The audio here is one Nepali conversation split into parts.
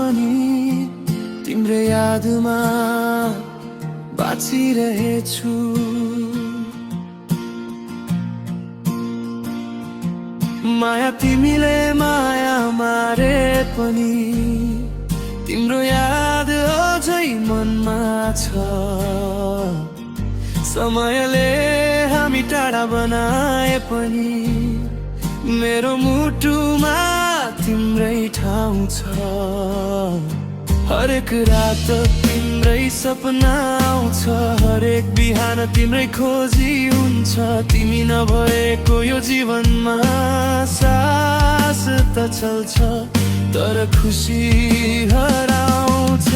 पनि तिम्रै यादमा बाँचिरहेछु। माया तिमीले माया मारे पनि तिम्रो याद अझै मनमा छ। समयले हामी टाढा बनाए पनि मेरो मुटुमा तिम्रै ठाउँ छ। हरेक रात तिम्रै सपना आउँछ, हरेक बिहान तिम्रै खोजी हुन्छ। तिमी नभएको यो जीवनमा सास त चल्छ, तर खुसी हराउँछ।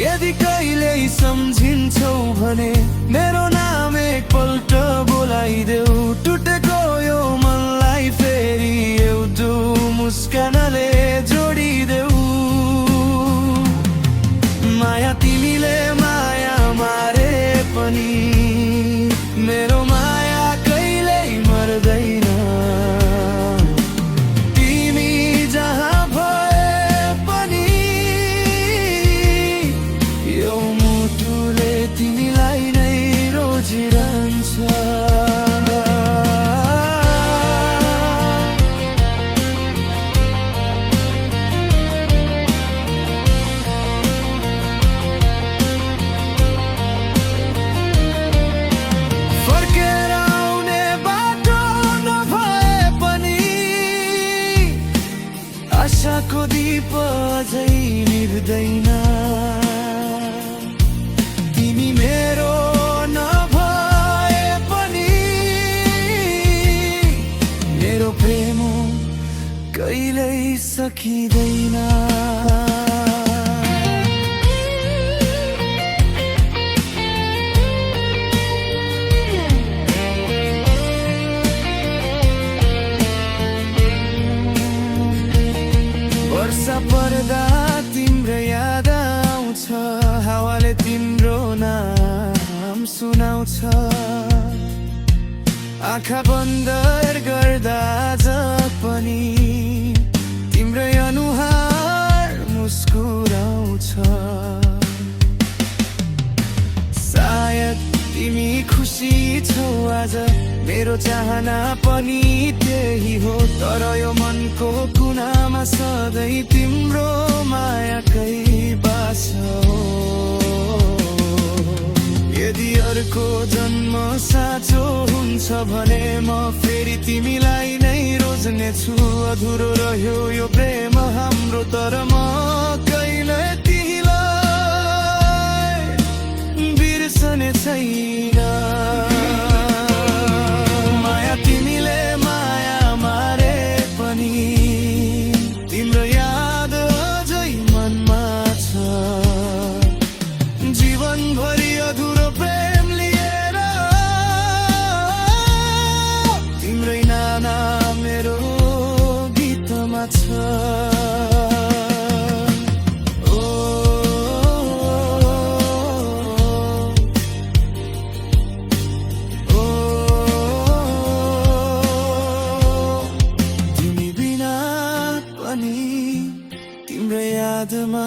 यदि कहिल्यै सम्झिन्छौ भने मेरो नाम एकपल्ट बोलाइदेऊ। टुटेको यो मनलाई फेरि एउटा मुस्कानले जोडिदेऊ। माया तिमीले माया मारे पनि मेरो माया कहिल्यै मर्दैन। तिमी जहाँ भए पनि यो मुटुले तिमीलाई नै रोजिरहन्छ। आशाको दीप अझै निभ्दैन। तिमी मेरो नभए पनि मेरो प्रेम कहिल्यै सकिँदैन। वर्षा पर्दा तिम्रो याद आउँछ, हावाले तिम्रो नाम सुनाउँछ। आँखा बन्द गर्दा पनि तिम्रो अनुहार मुस्कुराउँछ। सायद तिमी खुसी छौ आज, मेरो चाहना पनि त्यही हो। तर यो मनको कुनामा सधैँ तिम्रो मायाकै बास हो। यदि अर्को जन्म साँचो हुन्छ भने म फेरि तिमीलाई नै रोज्नेछु। अधुरो रह्यो यो प्रेम हाम्रो, तर म कहिल्यै तिमीलाई बिर्सने छैन। जीवनभरि अधुरो प्रेम लिएर तिम्रै नाना मेरो गीतमा छ। ओ ओ तिमी बिना पनि तिम्रो यादमा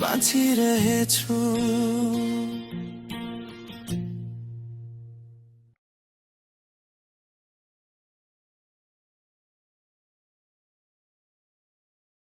बाँचिरहेछु।